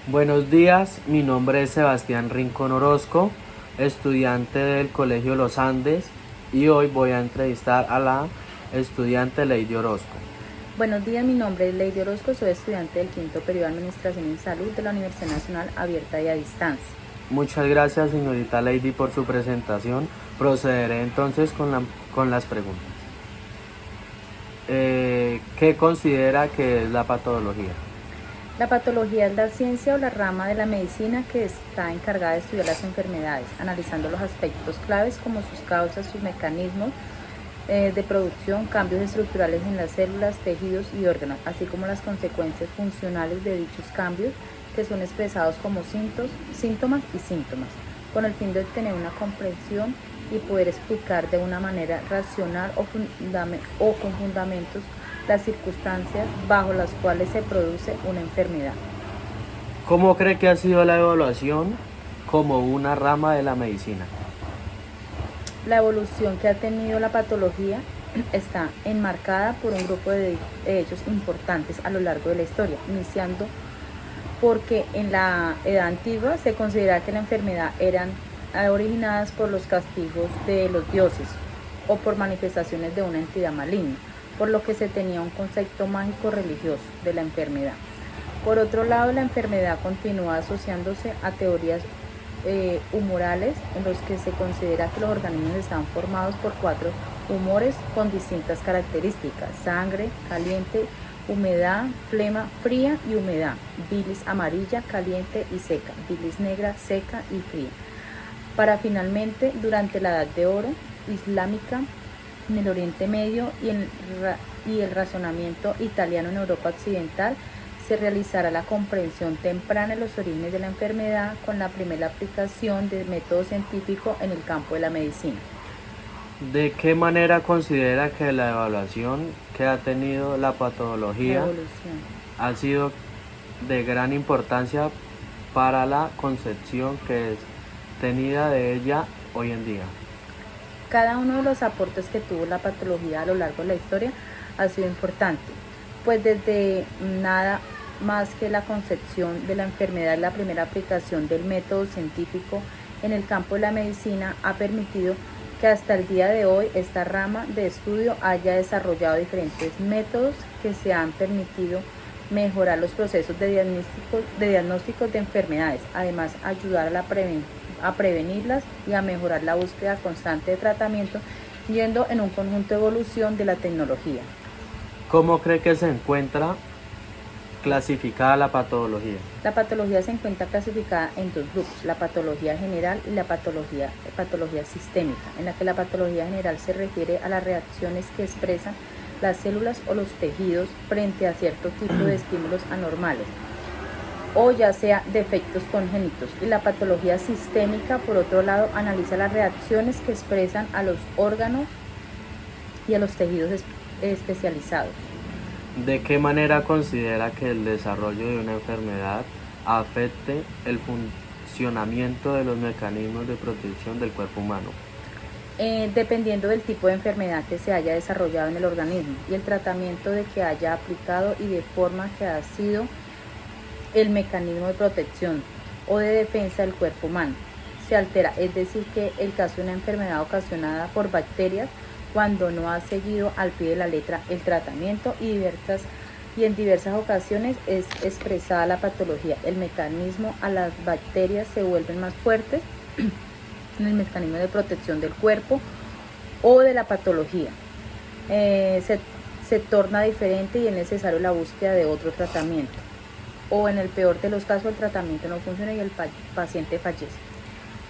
Buenos días, mi nombre es Sebastián Rincón Orozco, estudiante del Colegio Los Andes, y hoy voy a entrevistar a la estudiante Lady Orozco. Buenos días, mi nombre es Lady Orozco, soy estudiante del quinto periodo de Administración en Salud de la Universidad Nacional Abierta y a Distancia. Muchas gracias, señorita Lady, por su presentación. Procederé entonces con las preguntas. ¿Qué considera que es la patología? La patología es la ciencia o la rama de la medicina que está encargada de estudiar las enfermedades, analizando los aspectos claves como sus causas, sus mecanismos de producción, cambios estructurales en las células, tejidos y órganos, así como las consecuencias funcionales de dichos cambios que son expresados como síntomas y síntomas, con el fin de obtener una comprensión y poder explicar de una manera racional o con fundamentos las circunstancias bajo las cuales se produce una enfermedad. ¿Cómo cree que ha sido la evaluación como una rama de la medicina? La evolución que ha tenido la patología está enmarcada por un grupo de hechos importantes a lo largo de la historia, iniciando porque en la edad antigua se consideraba que la enfermedad eran originadas por los castigos de los dioses o por manifestaciones de una entidad maligna, por lo que se tenía un concepto mágico religioso de la enfermedad. Por otro lado, la enfermedad continúa asociándose a teorías humorales en los que se considera que los organismos están formados por 4 humores con distintas características: sangre, caliente, humedad, flema, fría y humedad, bilis amarilla, caliente y seca, bilis negra, seca y fría. Para finalmente, durante la Edad de Oro islámica, en el Oriente Medio y el razonamiento italiano en Europa Occidental, se realizará la comprensión temprana de los orígenes de la enfermedad con la primera aplicación del método científico en el campo de la medicina. ¿De qué manera considera que la evaluación que ha tenido la patología ha sido de gran importancia para la concepción que es tenida de ella hoy en día? Cada uno de los aportes que tuvo la patología a lo largo de la historia ha sido importante, pues desde nada más que la concepción de la enfermedad, la primera aplicación del método científico en el campo de la medicina ha permitido que hasta el día de hoy esta rama de estudio haya desarrollado diferentes métodos que se han permitido mejorar los procesos de diagnósticos de enfermedades, además ayudar a prevenirlas y a mejorar la búsqueda constante de tratamiento, yendo en un conjunto de evolución de la tecnología. ¿Cómo cree que se encuentra clasificada la patología? La patología se encuentra clasificada en 2 grupos: la patología general y la patología sistémica, en la que la patología general se refiere a las reacciones que expresan las células o los tejidos frente a cierto tipo de estímulos anormales, o ya sea defectos congénitos, y la patología sistémica, por otro lado, analiza las reacciones que expresan a los órganos y a los tejidos especializados. ¿De qué manera considera que el desarrollo de una enfermedad afecte el funcionamiento de los mecanismos de protección del cuerpo humano? Dependiendo del tipo de enfermedad que se haya desarrollado en el organismo y el tratamiento de que haya aplicado y de forma que ha sido el mecanismo de protección o de defensa del cuerpo humano, se altera. Es decir, que el caso de una enfermedad ocasionada por bacterias, cuando no ha seguido al pie de la letra el tratamiento y en diversas ocasiones es expresada la patología. El mecanismo a las bacterias se vuelven más fuertes en el mecanismo de protección del cuerpo o de la patología. Se torna diferente y es necesario la búsqueda de otro tratamiento. O en el peor de los casos el tratamiento no funciona y el paciente fallece.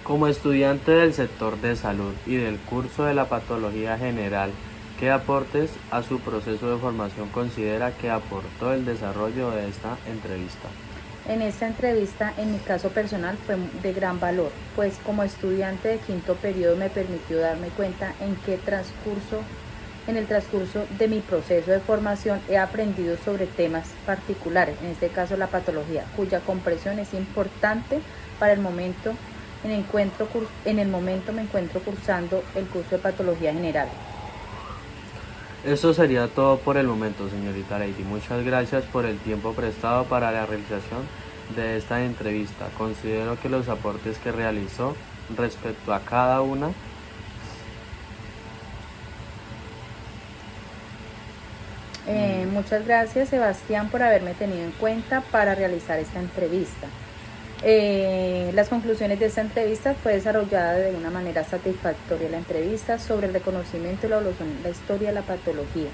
Como estudiante del sector de salud y del curso de la patología general, ¿qué aportes a su proceso de formación considera que aportó el desarrollo de esta entrevista? En esta entrevista, en mi caso personal, fue de gran valor, pues como estudiante de quinto periodo me permitió darme cuenta en el transcurso de mi proceso de formación he aprendido sobre temas particulares, en este caso la patología, cuya comprensión es importante para el momento. En el momento me encuentro cursando el curso de patología general. Eso sería todo por el momento, señorita Lady. Muchas gracias por el tiempo prestado para la realización de esta entrevista. Considero que los aportes que realizó respecto a cada una muchas gracias, Sebastián, por haberme tenido en cuenta para realizar esta entrevista. Las conclusiones de esta entrevista fue desarrollada de una manera satisfactoria la entrevista sobre el reconocimiento y la evaluación de la historia de la patología,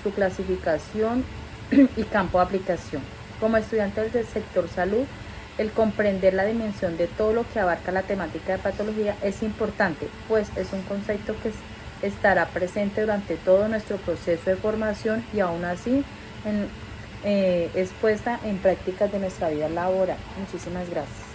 su clasificación y campo de aplicación. Como estudiante del sector salud, el comprender la dimensión de todo lo que abarca la temática de patología es importante, pues es un concepto que estará presente durante todo nuestro proceso de formación y aún así es puesta en prácticas de nuestra vida laboral. Muchísimas gracias.